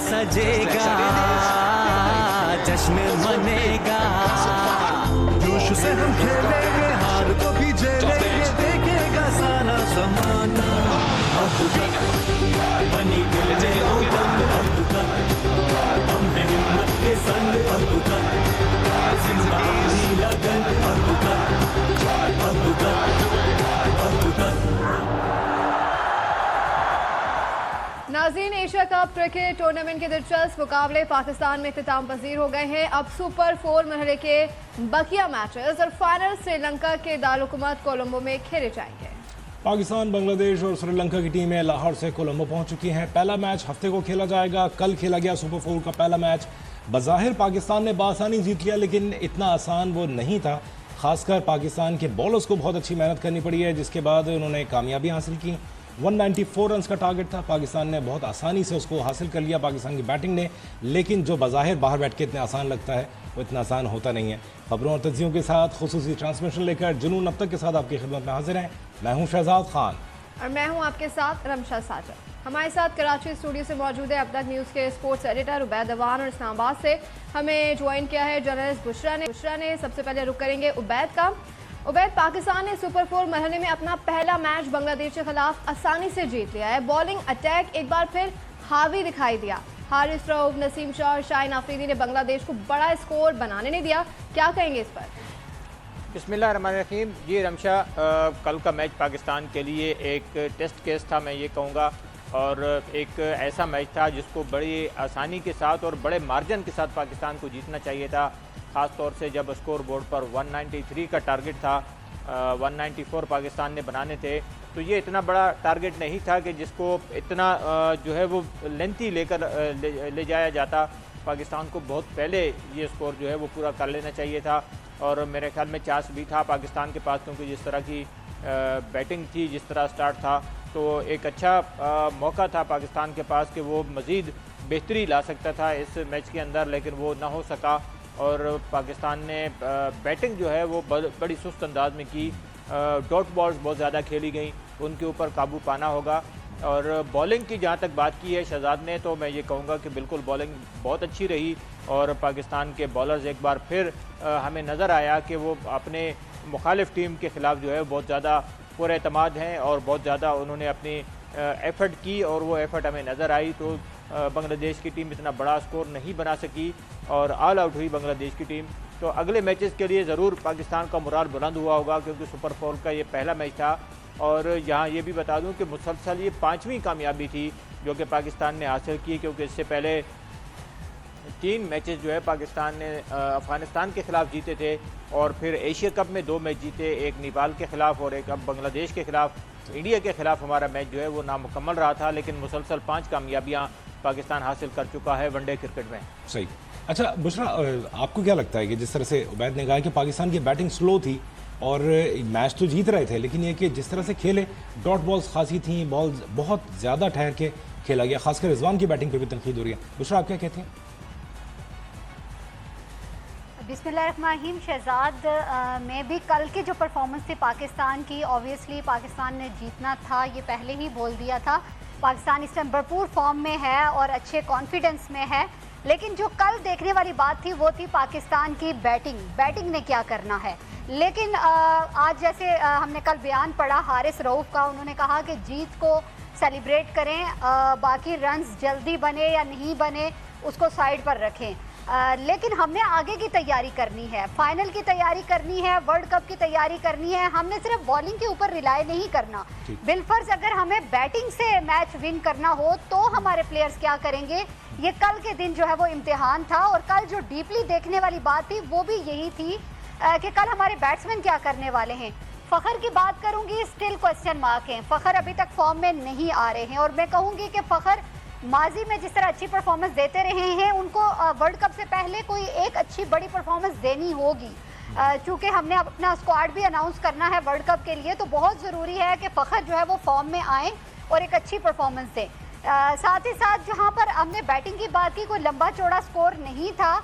सजेगा, जश्न मनेगा, जोश से हम खेलेंगे, हार को भी झेलेंगे, देखेगा सारा ज़माना। अब तक बनी दिल में उमंग, अब तक हम हैं हिम्मत के संग, अब तक जिंदा अपनी लगन, अब तक, अब तक, अब तक। नाज़रीन, एशिया कप क्रिकेट टूर्नामेंट के दिलचस्प मुकाबले पाकिस्तान में इख्तिताम पजीर हो गए हैं। अब सुपर 4 मरहले के बकिया मैचेस और फाइनल श्रीलंका के दारुल-हुकूमत कोलंबो में खेले जाएंगे। पाकिस्तान, बांग्लादेश और श्रीलंका की टीमें लाहौर से कोलंबो पहुंच चुकी हैं। पहला मैच हफ्ते को खेला जाएगा। कल खेला गया सुपर 4 का पहला मैच। बज़ाहिर पाकिस्तान ने बासानी जीत लिया, लेकिन इतना आसान वो नहीं था। खासकर पाकिस्तान के बॉलर्स को बहुत अच्छी मेहनत करनी पड़ी है, जिसके बाद उन्होंने कामयाबी हासिल की। 194 रन का टारगेट था, पाकिस्तान ने बहुत आसानी से उसको हासिल कर लिया, पाकिस्तान की बैटिंग ने। लेकिन जो बज़ाहिर बाहर बैठ के इतना आसान लगता है, वो इतना आसान होता नहीं है। खबरों और तज्जियों के साथ खुसूसी ट्रांसमिशन लेकर जुनून अब तक के साथ आपकी खिदमत में हाजिर हैं। मैं हूं शहजाद खान और मैं हूं आपके साथ रमशा साजद। हमारे साथ कराची स्टूडियो से मौजूद है अब तक न्यूज़ के स्पोर्ट्स एडिटर उबैद अवान, और इस्लामाबाद से हमें ज्वाइन किया है जर्नलिस्ट बुशरा ने। सबसे पहले रुक करेंगे उबैद का। उबैद, पाकिस्तान ने सुपर 4 मरहले में अपना पहला मैच बांग्लादेश के खिलाफ आसानी से जीत लिया है। बॉलिंग अटैक एक बार फिर हावी दिखाई दिया। हारिस रऊफ, नसीम शाह और शाहीन आफरीदी ने बांग्लादेश को बड़ा स्कोर बनाने नहीं दिया। क्या कहेंगे इस पर? बिस्मिल्लाहिर्रहमानिर्रहीम। जी रमशा, कल का मैच पाकिस्तान के लिए एक टेस्ट केस था, मैं ये कहूँगा, और एक ऐसा मैच था जिसको बड़ी आसानी के साथ और बड़े मार्जिन के साथ पाकिस्तान को जीतना चाहिए था। ख़ास तौर से जब स्कोर बोर्ड पर 193 का टारगेट था, 194 पाकिस्तान ने बनाने थे, तो ये इतना बड़ा टारगेट नहीं था कि जिसको इतना जो है वो लेंथी लेकर ले जाया जाता। पाकिस्तान को बहुत पहले ये स्कोर जो है वो पूरा कर लेना चाहिए था, और मेरे ख्याल में चांस भी था पाकिस्तान के पास, क्योंकि जिस तरह की बैटिंग थी, जिस तरह स्टार्ट था, तो एक अच्छा मौका था पाकिस्तान के पास कि वो मज़ीद बेहतरी ला सकता था इस मैच के अंदर, लेकिन वो ना हो सका। और पाकिस्तान ने बैटिंग जो है वो बड़ी सुस्त अंदाज में की। डॉट बॉल्स बहुत ज़्यादा खेली गई, उनके ऊपर काबू पाना होगा। और बॉलिंग की जहाँ तक बात की है शहजाद ने, तो मैं ये कहूँगा कि बिल्कुल बॉलिंग बहुत अच्छी रही, और पाकिस्तान के बॉलर्स एक बार फिर हमें नज़र आया कि वो अपने मुखालिफ टीम के ख़िलाफ़ जो है बहुत ज़्यादा पुरएतमाद हैं, और बहुत ज़्यादा उन्होंने अपनी एफ़र्ट की, और वो एफ़र्ट हमें नज़र आई। तो बांग्लादेश की टीम इतना बड़ा स्कोर नहीं बना सकी और ऑल आउट हुई बांग्लादेश की टीम। तो अगले मैचेस के लिए ज़रूर पाकिस्तान का मुराल बुलंद हुआ होगा, क्योंकि सुपर 4 का ये पहला मैच था। और यहाँ ये भी बता दूँ कि मुसलसल ये 5वीं कामयाबी थी जो कि पाकिस्तान ने हासिल की, क्योंकि इससे पहले 3 मैचेस जो है पाकिस्तान ने अफ़गानिस्तान के ख़िलाफ़ जीते थे, और फिर एशिया कप में 2 मैच जीते, एक नेपाल के ख़िलाफ़ और एक अब बांग्लादेश के ख़िलाफ़। इंडिया के ख़िलाफ़ हमारा मैच जो है वो नामुकम्मल रहा था, लेकिन मुसलसल 5 कामयाबियाँ पाकिस्तान हासिल कर चुका है वनडे क्रिकेट में। सही। अच्छा बुशरा, आपको क्या लगता है कि जिस तरह से उबैद ने कहा कि पाकिस्तान की बैटिंग स्लो थी और मैच तो जीत रहे थे, लेकिन ये कि जिस तरह से खेले, डॉट बॉल्स खासी थी, बॉल्स बहुत ज़्यादा ठहर के खेला गया, खासकर रिजवान की बैटिंग पर भी तनकीद हो रही है। बुशरा, आप क्या कहते हैं? बिस्मिल्लाहिर्रहमानिर्रहीम शहजाद, मैं भी कल की जो परफॉर्मेंस थी पाकिस्तान की, ऑब्वियसली पाकिस्तान ने जीतना था, ये पहले ही बोल दिया था। पाकिस्तान इस टाइम भरपूर फॉर्म में है और अच्छे कॉन्फिडेंस में है, लेकिन जो कल देखने वाली बात थी वो थी पाकिस्तान की बैटिंग ने क्या करना है। लेकिन आज जैसे हमने कल बयान पढ़ा हारिस रऊफ का, उन्होंने कहा कि जीत को सेलिब्रेट करें, बाकी रन्स जल्दी बने या नहीं बने उसको साइड पर रखें, लेकिन हमने आगे की तैयारी करनी है, फाइनल की तैयारी करनी है, वर्ल्ड कप की तैयारी करनी है। हमने सिर्फ बॉलिंग के ऊपर रिलाय नहीं करना। बिलफर्ज अगर हमें बैटिंग से मैच विन करना हो तो हमारे प्लेयर्स क्या करेंगे, ये कल के दिन जो है वो इम्तिहान था। और कल जो डीपली देखने वाली बात थी वो भी यही थी कि कल हमारे बैट्समैन क्या करने वाले हैं। फ़खर की बात करूंगी, स्टिल क्वेश्चन मार्क हैं, फ़खर अभी तक फॉर्म में नहीं आ रहे हैं, और मैं कहूंगी कि फ़खर माजी में जिस तरह अच्छी परफॉर्मेंस देते रहे हैं, उनको वर्ल्ड कप से पहले कोई एक अच्छी बड़ी परफॉर्मेंस देनी होगी। चूँकि हमने अपना स्क्वाड भी अनाउंस करना है वर्ल्ड कप के लिए, तो बहुत ज़रूरी है कि फ़खर जो है वो फॉर्म में आए और एक अच्छी परफॉर्मेंस दें। साथ ही साथ जहाँ पर हमने बैटिंग की बात की, कोई लंबा चौड़ा स्कोर नहीं था,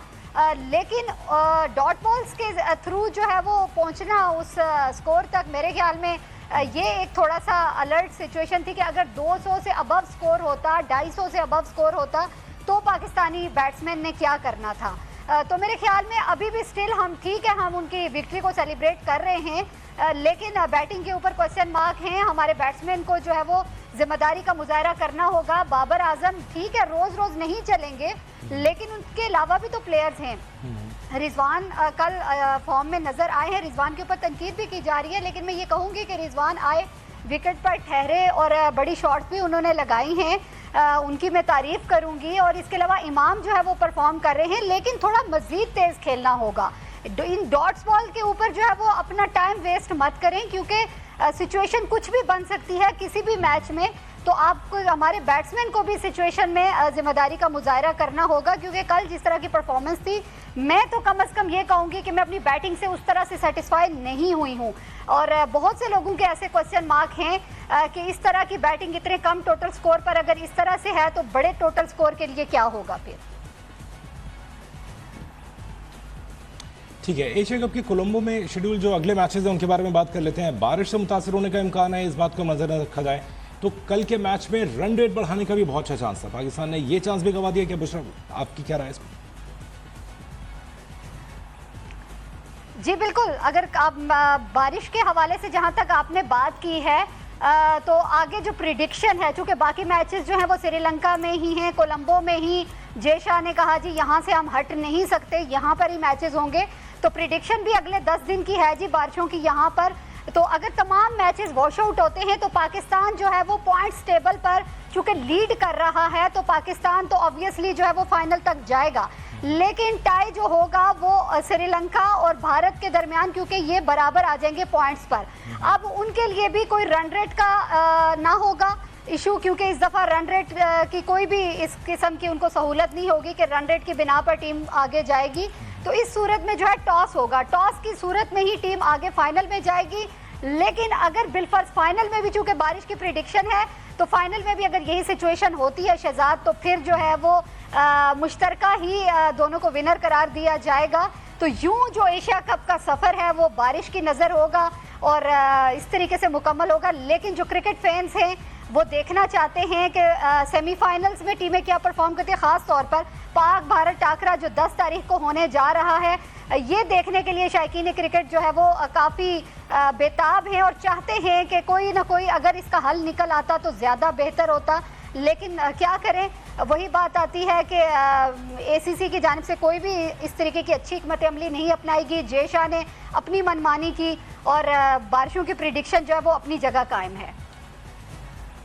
लेकिन डॉट बॉल्स के थ्रू जो है वो पहुँचना उस स्कोर तक, मेरे ख्याल में ये एक थोड़ा सा अलर्ट सिचुएशन थी कि अगर 200 से अबव स्कोर होता, 250 से अबव स्कोर होता, तो पाकिस्तानी बैट्समैन ने क्या करना था। तो मेरे ख्याल में अभी भी स्टिल हम ठीक है, हम उनकी विक्ट्री को सेलिब्रेट कर रहे हैं, लेकिन बैटिंग के ऊपर क्वेश्चन मार्क हैं। हमारे बैट्समैन को जो है वो जिम्मेदारी का मुजाहरा करना होगा। बाबर आजम ठीक है, रोज रोज नहीं चलेंगे, लेकिन उनके अलावा भी तो प्लेयर्स हैं। रिजवान कल फॉर्म में नजर आए हैं, रिजवान के ऊपर तनकीद भी की जा रही है, लेकिन मैं ये कहूँगी कि रिजवान आए, विकेट पर ठहरे और बड़ी शॉट्स भी उन्होंने लगाई हैं, उनकी मैं तारीफ करूंगी। और इसके अलावा इमाम जो है वो परफॉर्म कर रहे हैं, लेकिन थोड़ा मजीद तेज खेलना होगा। इन डॉट्स बॉल के ऊपर जो है वो अपना टाइम वेस्ट मत करें, क्योंकि सिचुएशन कुछ भी बन सकती है किसी भी मैच में। तो आपको, हमारे बैट्समैन को भी सिचुएशन में जिम्मेदारी का मुजाहरा करना होगा, क्योंकि कल जिस तरह की परफॉर्मेंस थी, मैं तो कम से कम ये कहूँगी कि मैं अपनी बैटिंग से उस तरह से सेटिस्फाई नहीं हुई हूँ। और बहुत से लोगों के ऐसे क्वेश्चन मार्क हैं कि इस तरह की बैटिंग इतने कम टोटल स्कोर पर अगर इस तरह से है तो बड़े टोटल स्कोर के लिए क्या होगा फिर। ठीक है, एशिया कप के कोलंबो में शेड्यूल जो अगले मैचेस हैं उनके बारे में बात कर लेते हैं। बारिश से मुतासर होने का इम्कान है, इस बात को नजर रखा जाए तो कल के मैच में रन रेट बढ़ाने का भी बहुत अच्छा चांस था। पाकिस्तान ने ये चांस भी गंवा दिया। क्या बुशरा, आपकी क्या राय है इस पर? जी बिल्कुल, अगर आप बारिश के हवाले से जहां तक आपने बात की है, तो आगे जो प्रिडिक्शन है, चूंकि बाकी मैचेस जो हैं वो श्रीलंका में ही हैं, कोलंबो में ही, जय शाह ने कहा जी यहाँ से हम हट नहीं सकते, यहाँ पर ही मैचेस होंगे। तो प्रिडिक्शन भी अगले 10 दिन की है जी बारिशों की यहाँ पर। तो अगर तमाम मैचेस वॉश आउट होते हैं तो पाकिस्तान जो है वो पॉइंट्स टेबल पर चूंकि लीड कर रहा है, तो पाकिस्तान तो ऑब्वियसली जो है वो फाइनल तक जाएगा। लेकिन टाई जो होगा वो श्रीलंका और भारत के दरमियान, क्योंकि ये बराबर आ जाएंगे पॉइंट्स पर। अब उनके लिए भी कोई रन रेट का ना होगा इशू, क्योंकि इस दफ़ा रन रेट की कोई भी इस किस्म की उनको सहूलत नहीं होगी कि रन रेट की बिना पर टीम आगे जाएगी। तो इस सूरत में जो है टॉस होगा, टॉस की सूरत में ही टीम आगे फाइनल में जाएगी। लेकिन अगर बिलफर्ज फाइनल में भी चूंकि बारिश की प्रिडिक्शन है, तो फाइनल में भी अगर यही सिचुएशन होती है शहजाद, तो फिर जो है वो मुश्तरका ही दोनों को विनर करार दिया जाएगा। तो यूं जो एशिया कप का सफ़र है वो बारिश की नज़र होगा और इस तरीके से मुकम्मल होगा। लेकिन जो क्रिकेट फैंस हैं वो देखना चाहते हैं कि सेमीफाइनल्स में टीमें क्या परफॉर्म करती है, ख़ास तौर पर पाक भारत टाकरा जो 10 तारीख को होने जा रहा है। ये देखने के लिए शायकीन क्रिकेट जो है वो काफ़ी बेताब हैं और चाहते हैं कि कोई ना कोई अगर इसका हल निकल आता तो ज़्यादा बेहतर होता। लेकिन क्या करें, वही बात आती है कि ACC की जानिब से कोई भी इस तरीके की अच्छी हिकमत अमली नहीं अपनाएगी। जय शाह ने अपनी मनमानी की और बारिशों की प्रिडिक्शन जो है वो अपनी जगह कायम है।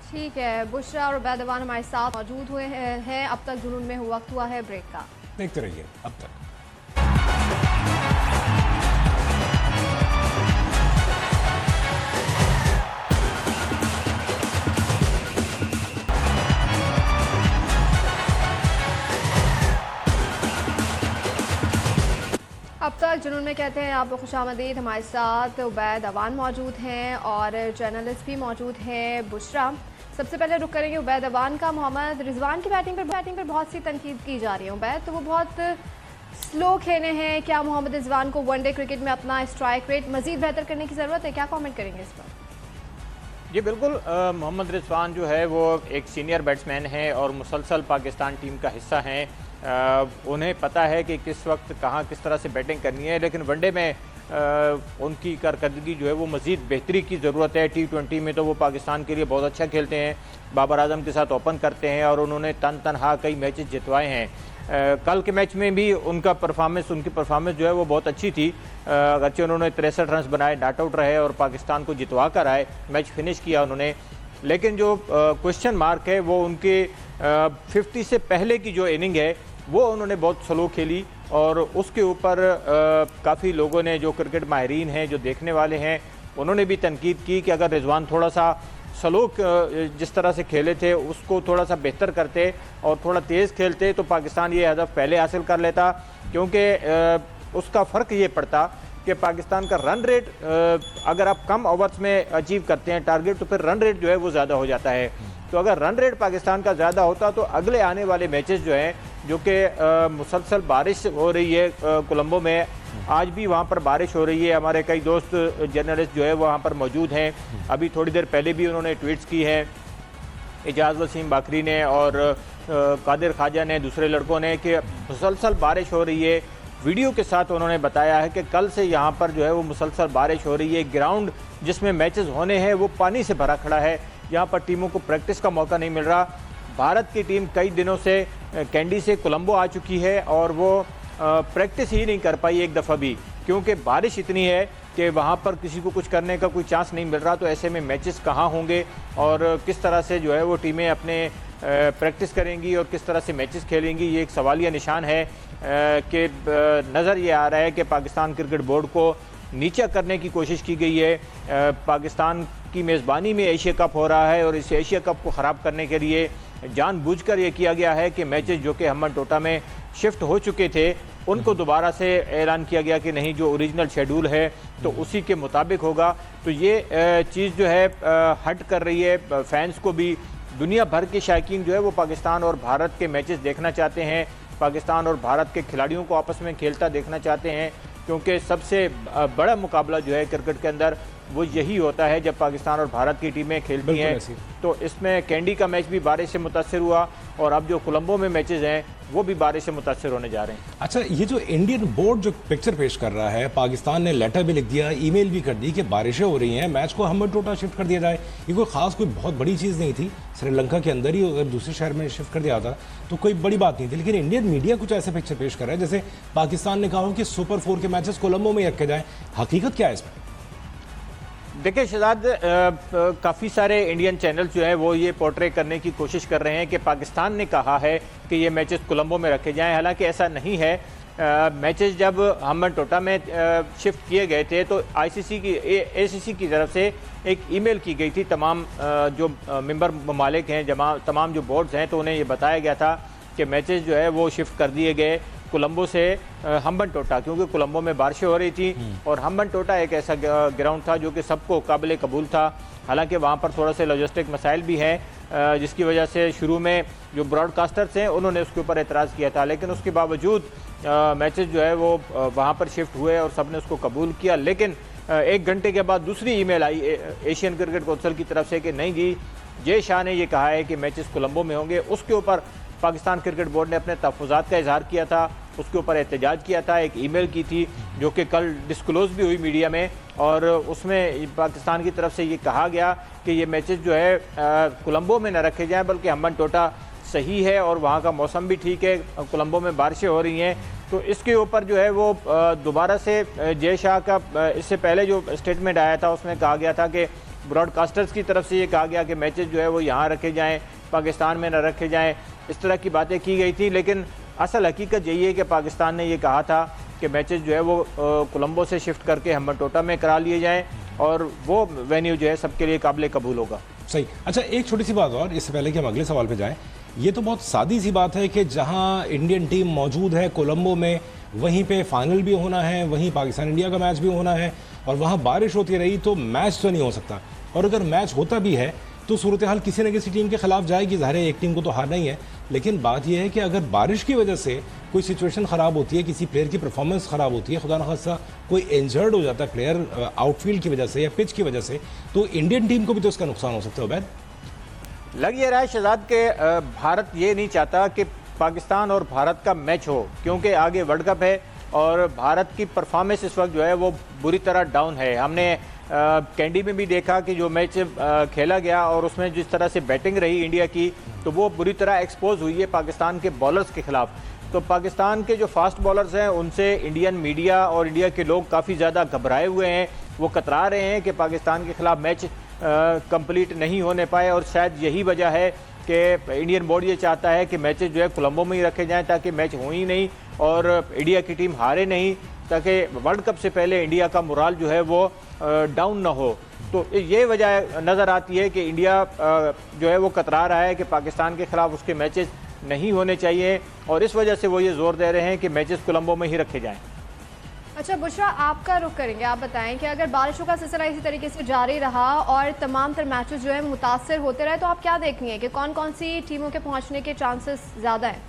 ठीक है, बुशरा और उबैदवान हमारे साथ मौजूद हुए हैं। अब तक जुनून में वक्त हुआ है ब्रेक का, देखते रहिए अब तक। अब तक जुनून में कहते हैं आपको खुशामदीद। हमारे साथ उबैद अवान मौजूद हैं और जर्नलिस्ट भी मौजूद हैं बुशरा। सबसे पहले रुक करेंगे उबैद अवान का। मोहम्मद रिजवान की बैटिंग पर बहुत सी तनकीद की जा रही है उबैद, तो वो बहुत स्लो खेले हैं। क्या मोहम्मद रिजवान को वनडे क्रिकेट में अपना स्ट्राइक रेट मजीद बेहतर करने की ज़रूरत है? क्या कमेंट करेंगे इस पर? जी बिल्कुल, मोहम्मद रिजवान जो है वो एक सीनियर बैट्समैन है और मुसलसल पाकिस्तान टीम का हिस्सा हैं। उन्हें पता है कि किस वक्त कहाँ किस तरह से बैटिंग करनी है, लेकिन वनडे में उनकी कारकर्दगी जो है वो मज़ीद बेहतरी की ज़रूरत है। T20 में तो वो पाकिस्तान के लिए बहुत अच्छा खेलते हैं, बाबर आजम के साथ ओपन करते हैं और उन्होंने तनहा कई मैचेस जितवाए हैं। कल के मैच में भी उनकी परफॉर्मेंस जो है वो बहुत अच्छी थी। अगरचे उन्होंने 63 रन बनाए, नॉट आउट रहे और पाकिस्तान को जितवा कर आए, मैच फिनिश किया उन्होंने। लेकिन जो क्वेश्चन मार्क है वो उनके 50 से पहले की जो इनिंग है वो उन्होंने बहुत स्लो खेली और उसके ऊपर काफ़ी लोगों ने, जो क्रिकेट माहिरीन हैं, जो देखने वाले हैं, उन्होंने भी तनकीद की कि अगर रिजवान थोड़ा सा स्लो जिस तरह से खेले थे उसको थोड़ा सा बेहतर करते और थोड़ा तेज़ खेलते तो पाकिस्तान ये हदफ पहले हासिल कर लेता। क्योंकि उसका फ़र्क ये पड़ता कि पाकिस्तान का रन रेट, अगर आप कम ओवर्स में अचीव करते हैं टारगेट, तो फिर रन रेट जो है वो ज़्यादा हो जाता है। तो अगर रन रेट पाकिस्तान का ज़्यादा होता तो अगले आने वाले मैचेस जो हैं, जो कि मुसलसल बारिश हो रही है कोलंबो में, आज भी वहाँ पर बारिश हो रही है। हमारे कई दोस्त जर्नलिस्ट जो है वहाँ पर मौजूद हैं, अभी थोड़ी देर पहले भी उन्होंने ट्वीट्स की हैं एजाज वसीम बाकरी ने और कादिर ख्वाजा ने, दूसरे लड़कों ने, कि मुसलसल बारिश हो रही है। वीडियो के साथ उन्होंने बताया है कि कल से यहाँ पर जो है वो मुसलसल बारिश हो रही है। ग्राउंड जिसमें मैचेस होने हैं वो पानी से भरा खड़ा है। यहाँ पर टीमों को प्रैक्टिस का मौका नहीं मिल रहा। भारत की टीम कई दिनों से कैंडी से कोलंबो आ चुकी है और वो प्रैक्टिस ही नहीं कर पाई एक दफ़ा भी, क्योंकि बारिश इतनी है कि वहाँ पर किसी को कुछ करने का कोई चांस नहीं मिल रहा। तो ऐसे में मैचेस कहाँ होंगे और किस तरह से जो है वो टीमें अपने प्रैक्टिस करेंगी और किस तरह से मैचेस खेलेंगी, ये एक सवालिया निशान है कि नज़र ये आ रहा है कि पाकिस्तान क्रिकेट बोर्ड को नीचा करने की कोशिश की गई है। पाकिस्तान की मेज़बानी में एशिया कप हो रहा है और इस एशिया कप को ख़राब करने के लिए जानबूझकर ये किया गया है कि मैचेस जो कि हम्बन-टोटा में शिफ्ट हो चुके थे उनको दोबारा से ऐलान किया गया कि नहीं, जो ओरिजिनल शेड्यूल है तो उसी के मुताबिक होगा। तो ये चीज़ जो है हट कर रही है फैंस को भी। दुनिया भर के शायकीन जो है वो पाकिस्तान और भारत के मैचेस देखना चाहते हैं, पाकिस्तान और भारत के खिलाड़ियों को आपस में खेलता देखना चाहते हैं, क्योंकि सबसे बड़ा मुकाबला जो है क्रिकेट के अंदर वो यही होता है जब पाकिस्तान और भारत की टीमें खेलती हैं। तो इसमें कैंडी का मैच भी बारिश से मुतासर हुआ और अब जो कोलंबो में मैचेस हैं वो भी बारिश से मुतासर होने जा रहे हैं। अच्छा, ये जो इंडियन बोर्ड जो पिक्चर पेश कर रहा है, पाकिस्तान ने लेटर भी लिख दिया, ईमेल भी कर दी कि बारिशें हो रही हैं, मैच को हम्बन-टोटा शिफ्ट कर दिया जाए। ये कोई खास कोई बहुत बड़ी चीज़ नहीं थी। श्रीलंका के अंदर ही अगर दूसरे शहर में शिफ्ट कर दिया था तो कोई बड़ी बात नहीं थी, लेकिन इंडियन मीडिया कुछ ऐसे पिक्चर पेश कर रहा है जैसे पाकिस्तान ने कहा हो कि सुपर 4 के मैचेस कोलंबो में रखे जाएं। हकीकत क्या है इसमें? देखिए शहजाद, काफ़ी सारे इंडियन चैनल जो हैं वो ये पोर्ट्रे करने की कोशिश कर रहे हैं कि पाकिस्तान ने कहा है कि ये मैचेस कोलंबो में रखे जाएं। हालांकि ऐसा नहीं है। मैचेस जब हम्बन-टोटा में शिफ्ट किए गए थे तो ACC की तरफ से एक ईमेल की गई थी तमाम जो मेंबर ममालिक हैं, तमाम जो बोर्ड्स हैं, तो उन्हें ये बताया गया था कि मैचेस जो है वो शिफ्ट कर दिए गए कोलंबो से हम्बन-टोटा, क्योंकि कोलंबो में बारिशें हो रही थी और हम्बन-टोटा एक ऐसा ग्राउंड था जो कि सबको काबिल कबूल था। हालांकि वहाँ पर थोड़ा से लॉजिस्टिक मसाइल भी हैं जिसकी वजह से शुरू में जो ब्रॉडकास्टर्स हैं उन्होंने उसके ऊपर एतराज़ किया था, लेकिन उसके बावजूद मैचेस जो है वो वहाँ पर शिफ्ट हुए और सब ने उसको कबूल किया। लेकिन 1 घंटे के बाद दूसरी ईमेल आई एशियन क्रिकेट कौंसिल की तरफ से कि नहीं जी, जय शाह ने ये कहा है कि मैचेस कोलंबो में होंगे। उसके ऊपर पाकिस्तान क्रिकेट बोर्ड ने अपने तहफ़्फ़ुज़ात का इजहार किया था, उसके ऊपर एहतजाज किया था, एक ईमेल की थी जो कि कल डिस्क्लोज़ भी हुई मीडिया में, और उसमें पाकिस्तान की तरफ से ये कहा गया कि ये मैचेस जो है कोलंबो में न रखे जाएं बल्कि हम्बन-टोटा सही है और वहाँ का मौसम भी ठीक है, कोलंबो में बारिशें हो रही हैं। तो इसके ऊपर जो है वो दोबारा से जय शाह का इससे पहले जो स्टेटमेंट आया था उसमें कहा गया था कि ब्रॉडकास्टर्स की तरफ से ये कहा गया कि मैचेस जो है वो यहाँ रखे जाएँ, पाकिस्तान में न रखे जाएँ, इस तरह की बातें की गई थी। लेकिन असल हकीकत यही है कि पाकिस्तान ने ये कहा था कि मैचेस जो है वो कोलंबो से शिफ्ट करके हम्बन-टोटा में करा लिए जाएं और वो वेन्यू जो है सबके लिए काबिल कबूल होगा। सही। अच्छा, एक छोटी सी बात और इससे पहले कि हम अगले सवाल पे जाएं, ये तो बहुत सादी सी बात है कि जहां इंडियन टीम मौजूद है कोलंबो में, वहीं पे फाइनल भी होना है, वहीं पाकिस्तान इंडिया का मैच भी होना है, और वहाँ बारिश होती रही तो मैच तो नहीं हो सकता। और अगर मैच होता भी है तो सूरत हाल किसी न किसी टीम के खिलाफ जाएगी, ज़ाहिर है एक टीम को तो हारना ही है। लेकिन बात यह है कि अगर बारिश की वजह से कोई सिचुएशन ख़राब होती है, किसी प्लेयर की परफॉर्मेंस ख़राब होती है, खुदा न खास्ता कोई इंजर्ड हो जाता है प्लेयर आउटफील्ड की वजह से या पिच की वजह से, तो इंडियन टीम को भी तो इसका नुकसान हो सकता है। उबैद, लग ये रहा है शहजाद के भारत ये नहीं चाहता कि पाकिस्तान और भारत का मैच हो, क्योंकि आगे वर्ल्ड कप है और भारत की परफॉर्मेंस इस वक्त जो है वो बुरी तरह डाउन है। हमने कैंडी में भी देखा कि जो मैच खेला गया और उसमें जिस तरह से बैटिंग रही इंडिया की, तो वो बुरी तरह एक्सपोज हुई है पाकिस्तान के बॉलर्स के खिलाफ। तो पाकिस्तान के जो फास्ट बॉलर्स हैं उनसे इंडियन मीडिया और इंडिया के लोग काफ़ी ज़्यादा घबराए हुए हैं, वो कतरा रहे हैं कि पाकिस्तान के खिलाफ मैच कंप्लीट नहीं होने पाए, और शायद यही वजह है कि इंडियन बोर्ड ये चाहता है कि मैचेस जो है कोलंबो में ही रखे जाएं ताकि मैच हो ही नहीं और इंडिया की टीम हारे नहीं, ताकि वर्ल्ड कप से पहले इंडिया का मोराल जो है वो डाउन ना हो। तो ये वजह नज़र आती है कि इंडिया जो है वो कतरा रहा है कि पाकिस्तान के खिलाफ उसके मैचेस नहीं होने चाहिए, और इस वजह से वो ये जोर दे रहे हैं कि मैचेस कोलंबो में ही रखे जाएं। अच्छा बुशरा, आपका रुख करेंगे, आप बताएं कि अगर बारिशों का सिलसिला इसी तरीके से जारी रहा और तमाम तर मैचेस जो है मुतासर होते रहे, तो आप क्या देखेंगे कि कौन कौन सी टीमों के पहुंचने के चांसेस ज़्यादा हैं?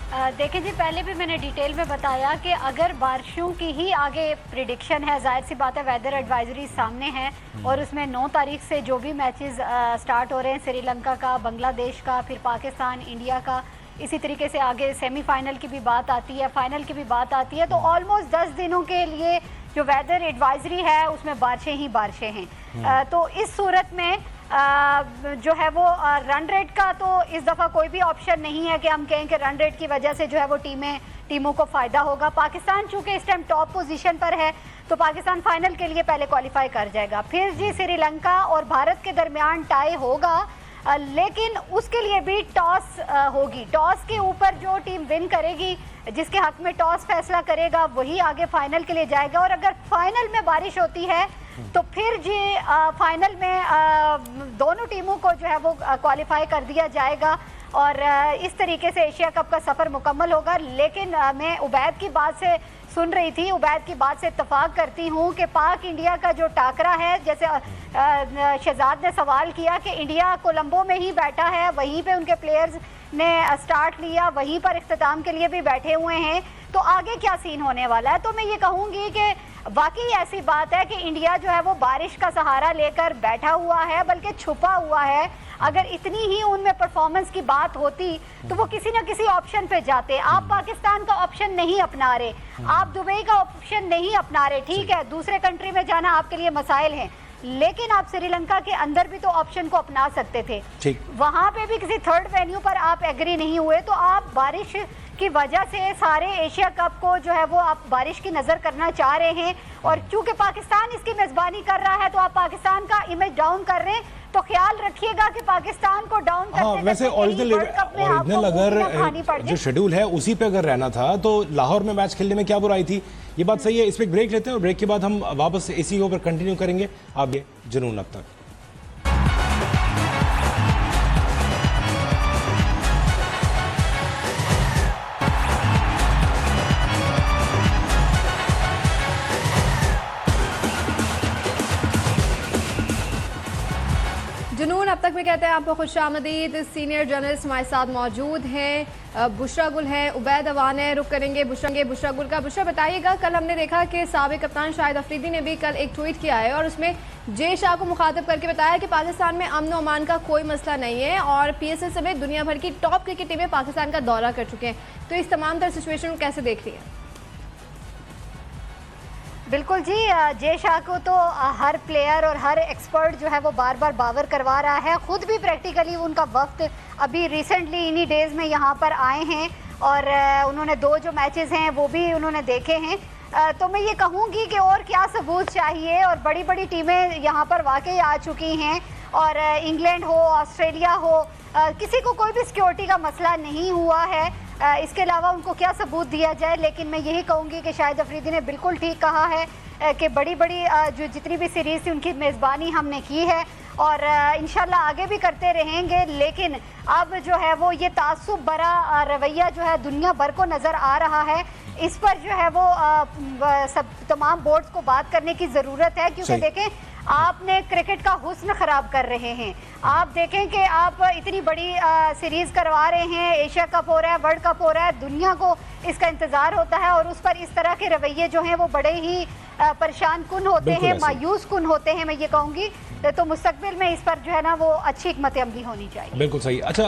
देखिए जी, पहले भी मैंने डिटेल में बताया कि अगर बारिशों की ही आगे प्रिडिक्शन है, जाहिर सी बात है वेदर एडवाइजरी सामने है और उसमें 9 तारीख से जो भी मैचेस स्टार्ट हो रहे हैं, श्रीलंका का, बांग्लादेश का, फिर पाकिस्तान, इंडिया का, इसी तरीके से आगे सेमीफाइनल की भी बात आती है, फाइनल की भी बात आती है, तो ऑलमोस्ट 10 दिनों के लिए जो वेदर एडवाइजरी है उसमें बारिशें ही बारिशें हैं। तो इस सूरत में जो है वो रन रेट का तो इस दफ़ा कोई भी ऑप्शन नहीं है कि हम कहें कि रन रेट की वजह से जो है वो टीमों को फ़ायदा होगा। पाकिस्तान चूँकि इस टाइम टॉप पोजीशन पर है तो पाकिस्तान फाइनल के लिए पहले क्वालिफाई कर जाएगा, फिर जी श्रीलंका और भारत के दरमियान टाई होगा, लेकिन उसके लिए भी टॉस होगी। टॉस के ऊपर जो टीम विन करेगी, जिसके हक में टॉस फैसला करेगा, वही आगे फाइनल के लिए जाएगा। और अगर फाइनल में बारिश होती है तो फिर जी फाइनल में दोनों टीमों को जो है वो क्वालिफाई कर दिया जाएगा और इस तरीके से एशिया कप का सफ़र मुकम्मल होगा। लेकिन मैं उबैद की बात से सुन रही थी, उबैद की बात से इत्तफाक करती हूँ कि पाक इंडिया का जो टाकरा है, जैसे शहजाद ने सवाल किया कि इंडिया कोलंबो में ही बैठा है, वहीं पे उनके प्लेयर्स ने स्टार्ट लिया, वहीं पर इख्तिताम के लिए भी बैठे हुए हैं, तो आगे क्या सीन होने वाला है। तो मैं ये कहूँगी कि वाकई ऐसी बात है कि इंडिया जो है वो बारिश का सहारा लेकर बैठा हुआ है, बल्कि छुपा हुआ है। अगर इतनी ही उनमें परफॉर्मेंस की बात होती तो वो किसी न किसी ऑप्शन पे जाते। आप पाकिस्तान का ऑप्शन नहीं अपना रहे, आप दुबई का ऑप्शन नहीं अपना रहे, ठीक है, दूसरे कंट्री में जाना आपके लिए मसाइल हैं, लेकिन आप श्रीलंका के अंदर भी तो ऑप्शन को अपना सकते थे। वहां पे भी किसी थर्ड वेन्यू पर आप एग्री नहीं हुए, तो आप बारिश की वजह से सारे एशिया कप को जो है वो आप बारिश की नज़र करना चाह रहे हैं। और चूंकि पाकिस्तान इसकी मेज़बानी कर रहा है तो आप पाकिस्तान का इमेज डाउन कर रहे हैं, तो ख्याल रखिएगा कि पाकिस्तान को डाउन करते वैसे ओरिजिनल अगर जो शेड्यूल है उसी पे अगर रहना था तो लाहौर में मैच खेलने में क्या बुराई थी। ये बात सही है। इस पे ब्रेक लेते हैं और ब्रेक के बाद हम वापस इसी के ऊपर कंटिन्यू करेंगे। आप ये जुनून अब तक। जुनून अब तक में कहते हैं आपको खुशामदीद। सीनियर जर्नलिस्ट हमारे साथ मौजूद हैं, बुशरा गुल हैं, उबैद अवान है। रुक करेंगे बुशरा गुल का। बुशरा बताइएगा, कल हमने देखा कि साबिक कप्तान शाहिद अफरीदी ने भी कल एक ट्वीट किया है और उसमें जे शाह को मुखातिब करके बताया कि पाकिस्तान में अमन अमान का कोई मसला नहीं है और PSL समेत दुनिया भर की टॉप क्रिकेट टीमें पाकिस्तान का दौरा कर चुके हैं। तो इस तमाम तरह सिचुएशन को कैसे देख रही है? बिल्कुल जी, जे शाह को तो हर प्लेयर और हर एक्सपर्ट जो है वो बार बार बावर करवा रहा है। खुद भी प्रैक्टिकली उनका वक्त अभी रिसेंटली इन्हीं डेज़ में यहाँ पर आए हैं और उन्होंने 2 जो मैचेस हैं वो भी उन्होंने देखे हैं। तो मैं ये कहूँगी कि और क्या सबूत चाहिए। और बड़ी बड़ी टीमें यहाँ पर वाकई आ चुकी हैं और इंग्लैंड हो, ऑस्ट्रेलिया हो, किसी को कोई भी सिक्योरिटी का मसला नहीं हुआ है। इसके अलावा उनको क्या सबूत दिया जाए। लेकिन मैं यही कहूँगी कि शाहिद अफरीदी ने बिल्कुल ठीक कहा है कि बड़ी बड़ी जो जितनी भी सीरीज़ थी उनकी मेज़बानी हमने की है और इंशाल्लाह आगे भी करते रहेंगे। लेकिन अब जो है वो ये तासुब भरा रवैया जो है दुनिया भर को नज़र आ रहा है। इस पर जो है वो सब तमाम बोर्ड्स को बात करने की ज़रूरत है, क्योंकि देखें आपने क्रिकेट का हुस्न ख़राब कर रहे हैं। आप देखें कि आप इतनी बड़ी सीरीज़ करवा रहे हैं, एशिया कप हो रहा है, वर्ल्ड कप हो रहा है, दुनिया को इसका इंतज़ार होता है और उस पर इस तरह के रवैये जो हैं वो बड़े ही परेशान कुन होते हैं, मायूस कुन होते हैं। मैं ये कहूँगी तो मुस्तकबिल में इस पर जो है ना वो अच्छी हिकमत अमली होनी चाहिए। बिल्कुल सही। अच्छा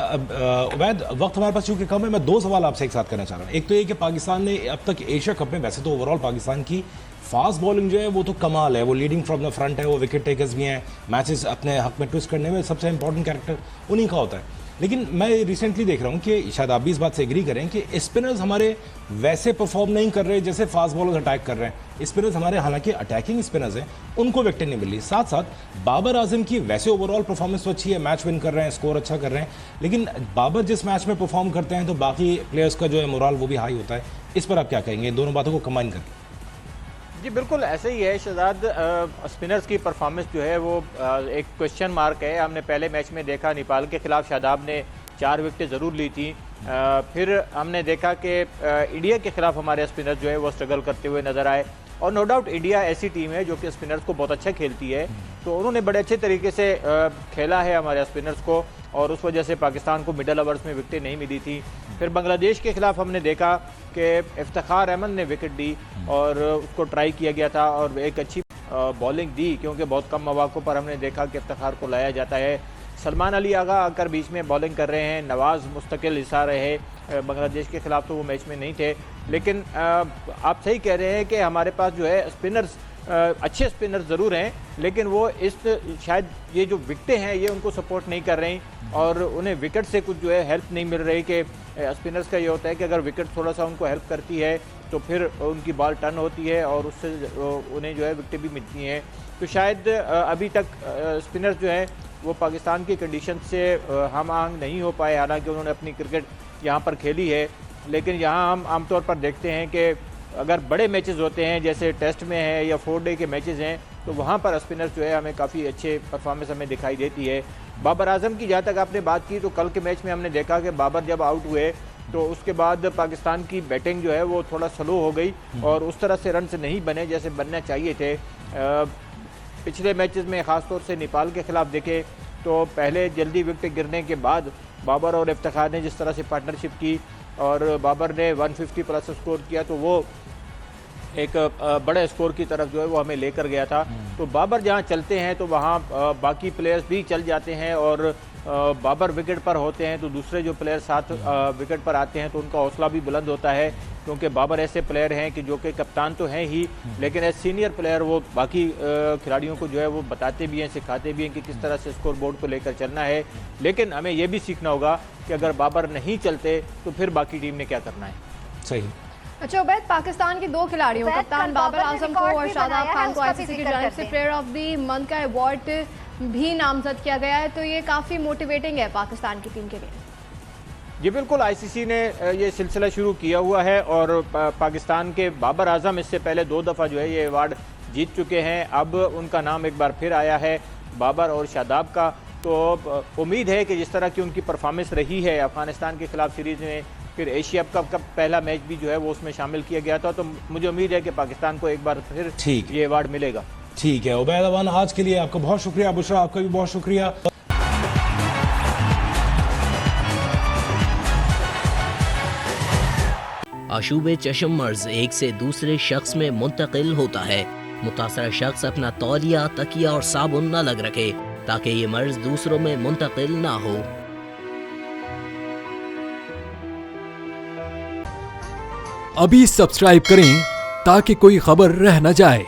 उबैद, वक्त हमारे पास चूंकि कम है, मैं 2 सवाल आपसे एक साथ करना चाह रहा हूँ। एक तो ये कि पाकिस्तान ने अब तक एशिया कप में, वैसे तो ओवरऑल पाकिस्तान की फास्ट बॉलिंग जो है वो तो कमाल है, वो लीडिंग फ्रॉम द फ्रंट है, वो विकेट टेकर्स भी हैं, मैचेस अपने हक में ट्विस्ट करने में सबसे इंपॉर्टेंट कैरेक्टर उन्हीं का होता है। लेकिन मैं रिसेंटली देख रहा हूँ कि शायद आप भी इस बात से एग्री करें कि स्पिनर्स हमारे वैसे परफॉर्म नहीं कर रहे जैसे फास्ट बॉलर्स अटैक कर रहे हैं। स्पिनर्स हमारे हालांकि अटैकिंग स्पिनर्स हैं, उनको विकेट नहीं मिल रही। साथ साथ बाबर आजम की वैसे ओवरऑल परफॉर्मेंस तो अच्छी है, मैच विन कर रहे हैं, स्कोर अच्छा कर रहे हैं, लेकिन बाबर जिस मैच में परफॉर्म करते हैं तो बाकी प्लेयर्स का जो है मोरल वो भी हाई होता है। इस पर आप क्या कहेंगे, दोनों बातों को कंबाइन करके? जी बिल्कुल ऐसे ही है शहजाद। स्पिनर्स की परफॉर्मेंस जो है वो एक क्वेश्चन मार्क है। हमने पहले मैच में देखा नेपाल के खिलाफ शादाब ने 4 विकेटें ज़रूर ली थी। फिर हमने देखा कि इंडिया के खिलाफ हमारे स्पिनर जो है वो स्ट्रगल करते हुए नज़र आए और नो डाउट इंडिया ऐसी टीम है जो कि स्पिनर्स को बहुत अच्छा खेलती है, तो उन्होंने बड़े अच्छे तरीके से खेला है हमारे स्पिनर्स को और उस वजह से पाकिस्तान को मिडल ओवर्स में विकेटें नहीं मिली थी। फिर बांग्लादेश के खिलाफ हमने देखा कि इफ्तिखार अहमद ने विकेट दी और उसको ट्राई किया गया था और एक अच्छी बॉलिंग दी, क्योंकि बहुत कम मौक़ों पर हमने देखा कि इफ्तिखार को लाया जाता है। सलमान अली आगा आकर बीच में बॉलिंग कर रहे हैं, नवाज़ मुस्तकिल हिस्सा रहे, बांग्लादेश के खिलाफ तो वो मैच में नहीं थे। लेकिन आप सही कह रहे हैं कि हमारे पास जो है स्पिनर्स, अच्छे स्पिनर ज़रूर हैं, लेकिन वो इस शायद ये जो विकेटें हैं ये उनको सपोर्ट नहीं कर रही और उन्हें विकेट से कुछ जो है हेल्प नहीं मिल रही। कि स्पिनर्स का ये होता है कि अगर विकेट थोड़ा सा उनको हेल्प करती है तो फिर उनकी बॉल टर्न होती है और उससे उन्हें जो है विकेटें भी मिलती हैं। तो शायद अभी तक स्पिनर्स जो हैं वो पाकिस्तान की कंडीशन से हम आहंग नहीं हो पाए, हालांकि उन्होंने अपनी क्रिकेट यहाँ पर खेली है। लेकिन यहाँ हम आमतौर पर देखते हैं कि अगर बड़े मैचेस होते हैं जैसे टेस्ट में है या 4 डे के मैचेस हैं तो वहाँ पर स्पिनर्स जो है हमें काफ़ी अच्छे परफॉर्मेंस हमें दिखाई देती है। बाबर आजम की जहाँ तक आपने बात की तो कल के मैच में हमने देखा कि बाबर जब आउट हुए तो उसके बाद पाकिस्तान की बैटिंग जो है वो थोड़ा स्लो हो गई और उस तरह से रन नहीं बने जैसे बनना चाहिए थे। पिछले मैचेस में ख़ासतौर से नेपाल के खिलाफ देखे तो पहले जल्दी विकेट गिरने के बाद बाबर और इफ्तिखार ने जिस तरह से पार्टनरशिप की और बाबर ने 150 प्लस स्कोर किया तो वो एक बड़े स्कोर की तरफ जो है वो हमें लेकर गया था। तो बाबर जहाँ चलते हैं तो वहाँ बाकी प्लेयर्स भी चल जाते हैं और बाबर विकेट पर होते हैं तो दूसरे जो प्लेयर साथ विकेट पर आते हैं तो उनका हौसला भी बुलंद होता है, क्योंकि बाबर ऐसे प्लेयर हैं कि जो कि कप्तान तो हैं ही लेकिन एज सीनियर प्लेयर वो बाकी खिलाड़ियों को जो है वो बताते भी हैं, सिखाते भी हैं कि किस तरह से स्कोर बोर्ड को लेकर चलना है। लेकिन हमें ये भी सीखना होगा कि अगर बाबर नहीं चलते तो फिर बाकी टीम ने क्या करना है। सही। अच्छा उबैद, पाकिस्तान के 2 खिलाड़ियों कप्तान बाबर आजम को और शादाब खान को आईसीसी की जानिब से प्लेयर ऑफ द मंथ का अवार्ड भी नामजद किया गया है, तो ये काफ़ी मोटिवेटिंग है पाकिस्तान की टीम के लिए। जी बिल्कुल, आईसीसी ने ये सिलसिला शुरू किया हुआ है और पाकिस्तान के बाबर आजम इससे पहले 2 दफ़ा जो है ये अवार्ड जीत चुके हैं। अब उनका नाम एक बार फिर आया है बाबर और शादाब का। तो उम्मीद है कि जिस तरह की उनकी परफॉर्मेंस रही है अफगानिस्तान के खिलाफ सीरीज़ में, फिर एशिया कप का पहला मैच भी जो है वो उसमें शामिल किया गया था, तो मुझे उम्मीद है कि पाकिस्तान को एक बार फिर ये अवार्ड मिलेगा। ठीक है उबैद अवान, आज के लिए आपका बहुत शुक्रिया। बुशरा आपका भी बहुत शुक्रिया। आशूब चश्म मर्ज एक से दूसरे शख्स में मुंतकिल होता है। मुतासरा शख्स अपना तौलिया, तकिया और साबुन न लग रखे ताकि ये मर्ज दूसरों में मुंतकिल ना हो। अभी सब्सक्राइब करें ताकि कोई खबर रह न जाए।